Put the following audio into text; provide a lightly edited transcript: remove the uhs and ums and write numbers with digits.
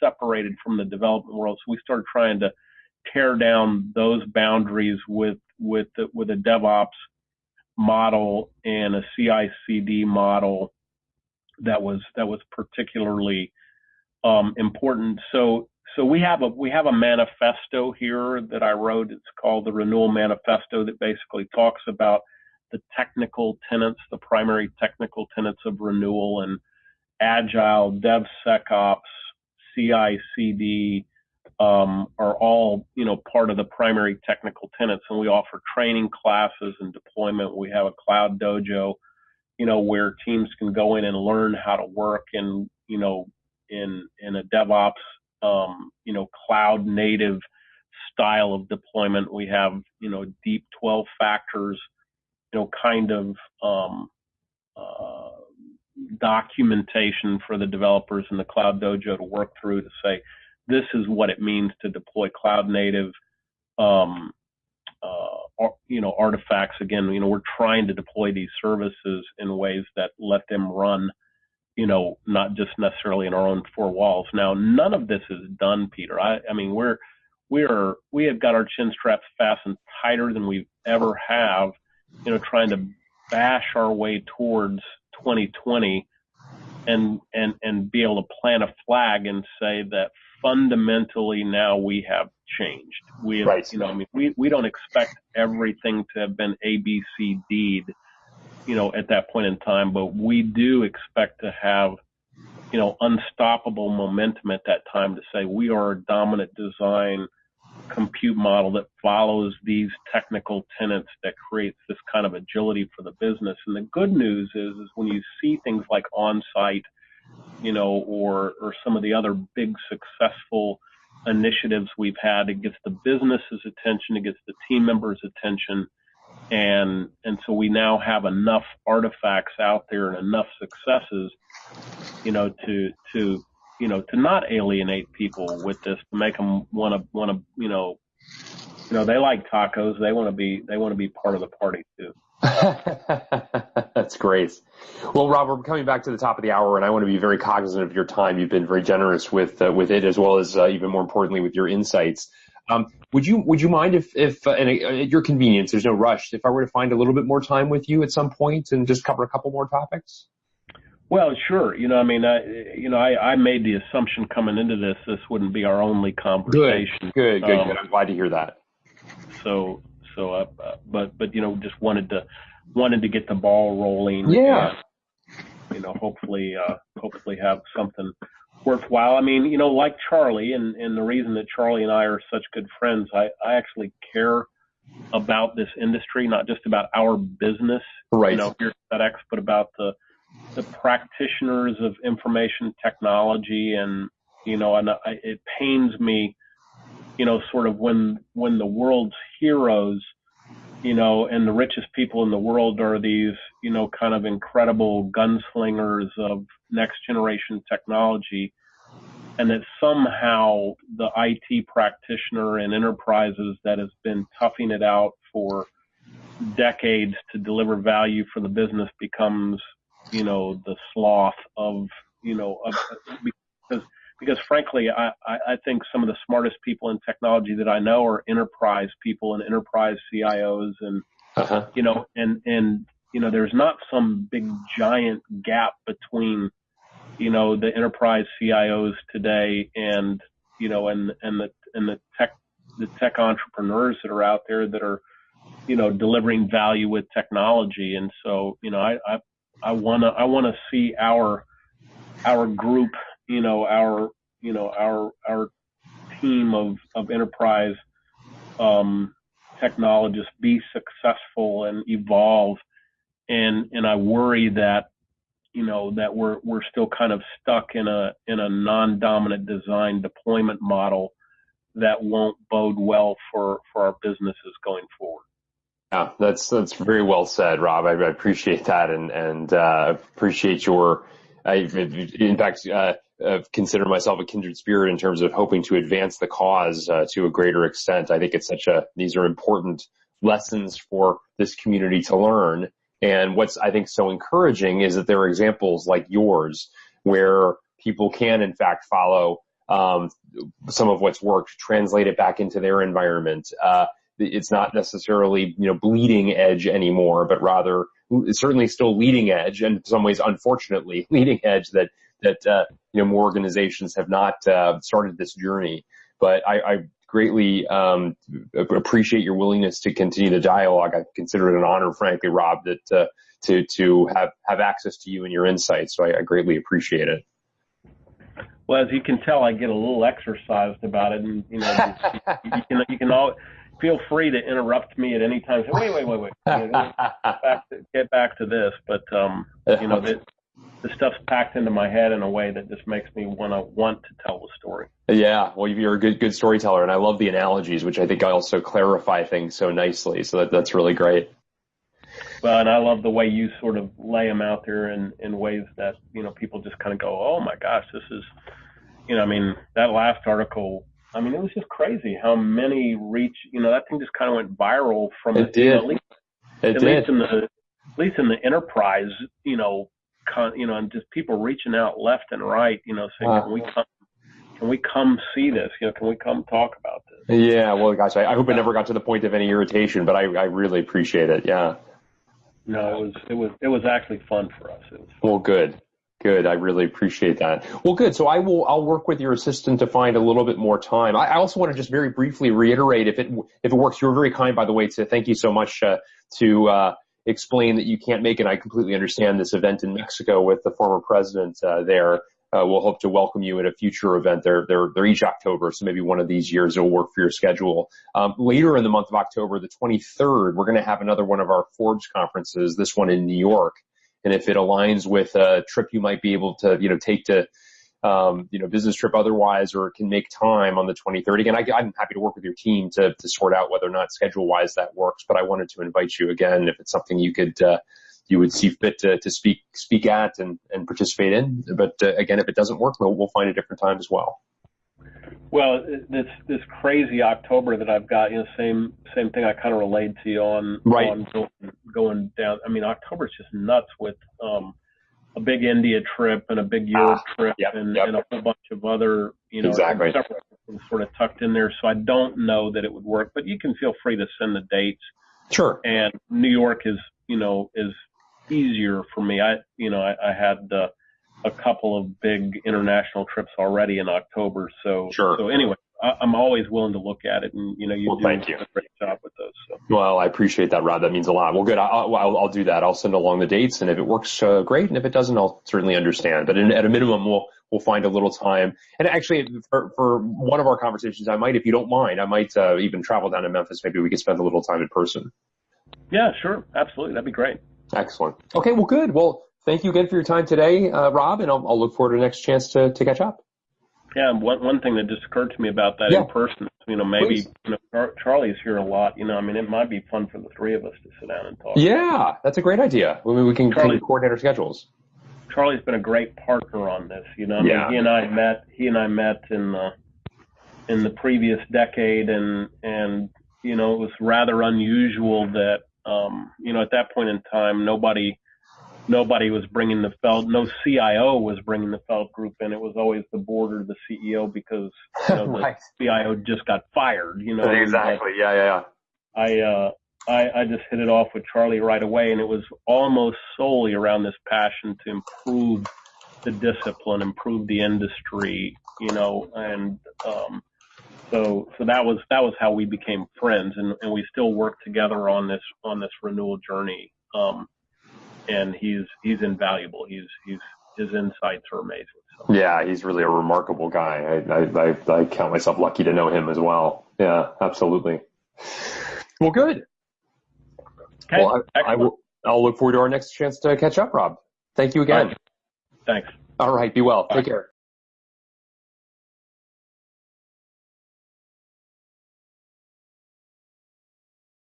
separated from the development world. So we started trying to tear down those boundaries with a DevOps model and a CI/CD model that was particularly important. So we have a manifesto here that I wrote. It's called the Renewal Manifesto, that basically talks about the technical tenets, the primary technical tenets of renewal, and Agile, DevSecOps, CI/CD are all, part of the primary technical tenets. And we offer training classes and deployment. We have a cloud dojo, where teams can go in and learn how to work in a DevOps, cloud native style of deployment. We have, deep 12 factors, kind of documentation for the developers in the Cloud Dojo to work through to say, this is what it means to deploy cloud native, artifacts. Again, we're trying to deploy these services in ways that let them run, not just necessarily in our own four walls. Now, none of this is done, Peter. I mean, we have got our chin straps fastened tighter than we've ever have, trying to bash our way towards 2020 and be able to plant a flag and say that fundamentally now we have changed. We have, right. We don't expect everything to have been ABCD'd, at that point in time, but we do expect to have, unstoppable momentum at that time to say we are a dominant design compute model that follows these technical tenets that creates this kind of agility for the business. And the good news is when you see things like on-site, or some of the other big successful initiatives we've had, it gets the business's attention, it gets the team members' attention. And so we now have enough artifacts out there and enough successes, to not alienate people with this, to make them want to, they like tacos. They want to be part of the party too. That's great. Well, Rob, we're coming back to the top of the hour, and I want to be very cognizant of your time. You've been very generous with it, as well as even more importantly with your insights. Would you mind if and at your convenience, there's no rush, if I were to find a little bit more time with you at some point and just cover a couple more topics? Well, sure. I made the assumption coming into this wouldn't be our only conversation. Good. I'm glad to hear that. But just wanted to get the ball rolling. Yeah. And, hopefully have something worthwhile. I mean, like Charlie, and the reason that Charlie and I are such good friends, I actually care about this industry, not just about our business, right. Here at FedEx, but about the practitioners of information technology. And, it pains me, sort of when the world's heroes, and the richest people in the world are these, kind of incredible gunslingers of next generation technology, and that somehow the IT practitioner in enterprises that has been toughing it out for decades to deliver value for the business becomes, the sloth of, because frankly, I think some of the smartest people in technology that I know are enterprise people and enterprise CIOs, and there's not some big giant gap between the enterprise CIOs today and the tech entrepreneurs that are out there that are delivering value with technology. And so I want to see our group, our team of enterprise technologists be successful and evolve. And I worry that, that we're still kind of stuck in a non-dominant design deployment model that won't bode well for our businesses going forward. Yeah, that's very well said, Rob. I appreciate that, and appreciate your. In fact, consider myself a kindred spirit in terms of hoping to advance the cause to a greater extent. I think these are important lessons for this community to learn. And what's, I think, so encouraging is that there are examples like yours where people can, in fact, follow some of what's worked, translate it back into their environment. It's not necessarily, bleeding edge anymore, but rather certainly still leading edge, and in some ways, unfortunately, leading edge that more organizations have not started this journey. But I greatly appreciate your willingness to continue the dialogue. I consider it an honor, frankly, Rob, that to have access to you and your insights. So I greatly appreciate it. Well, as you can tell, I get a little exercised about it, and you can all feel free to interrupt me at any time. Say, wait. Get back to this, but the stuff's packed into my head in a way that just makes me want to tell the story. Yeah, well, you're a good storyteller, and I love the analogies, which I think also clarify things so nicely. So that's really great. Well, and I love the way you sort of lay them out there in ways that, people just kind of go, oh my gosh, this is, that last article, it was just crazy how many reach, that thing just kind of went viral from it. Did. At least in the enterprise, and just people reaching out left and right, saying, can we come see this? Can we come talk about this? Yeah, well, gosh, I hope it never got to the point of any irritation, but I really appreciate it. Yeah. No, it was actually fun for us. It was fun. Well, good. I really appreciate that. Well, good. So I'll work with your assistant to find a little bit more time. I also want to just very briefly reiterate, if it works, you were very kind, by the way, to thank you so much to explain that you can't make it. I completely understand this event in Mexico with the former president there. We'll hope to welcome you at a future event. They're each October, so maybe one of these years it'll work for your schedule. Later in the month of October, the 23rd, we're going to have another one of our Forbes conferences, this one in New York. And if it aligns with a trip you might be able to, take to, business trip otherwise, or can make time on the 23rd. Again, I'm happy to work with your team to sort out whether or not schedule-wise that works, but I wanted to invite you again if it's something you would see fit to speak at and participate in. But again, if it doesn't work, we'll find a different time as well. Well, this crazy October that I've got, same thing I kind of relayed to you on, right. On going down. October's just nuts with a big India trip and a big Europe trip and a whole bunch of other, exactly. several things sort of tucked in there. So I don't know that it would work, but you can feel free to send the dates. Sure. And New York is easier for me. I had a couple of big international trips already in October. So, sure. So anyway, I'm always willing to look at it, and you do thank you. a great job with those. So. Well, I appreciate that, Rod. That means a lot. Well, good. I'll do that. I'll send along the dates, and if it works, great. And if it doesn't, I'll certainly understand. But at a minimum, we'll find a little time. And actually, for one of our conversations, if you don't mind, even travel down to Memphis. Maybe we could spend a little time in person. Yeah, sure. Absolutely. That'd be great. Excellent. Okay. Well, good. Well, thank you again for your time today, Rob, and I'll look forward to the next chance to catch up. Yeah, one thing that just occurred to me about that in person, maybe Charlie's here a lot. It might be fun for the three of us to sit down and talk. Yeah, that's a great idea. We can coordinate our schedules. Charlie's been a great partner on this. He and I met in the previous decade, and it was rather unusual that at that point in time nobody was bringing the Feld, no CIO was bringing the Feld group in. It was always the board or the CEO because right. The CIO just got fired. Exactly. Yeah. I just hit it off with Charlie right away, and it was almost solely around this passion to improve the discipline, improve the industry, and so that was how we became friends, and we still work together on this renewal journey. And he's invaluable. His insights are amazing. So. Yeah, he's really a remarkable guy. I count myself lucky to know him as well. Yeah, absolutely. Well, good. Okay. Well, I'll look forward to our next chance to catch up, Rob. Thank you again. Right. Thanks. All right. Be well. Take care.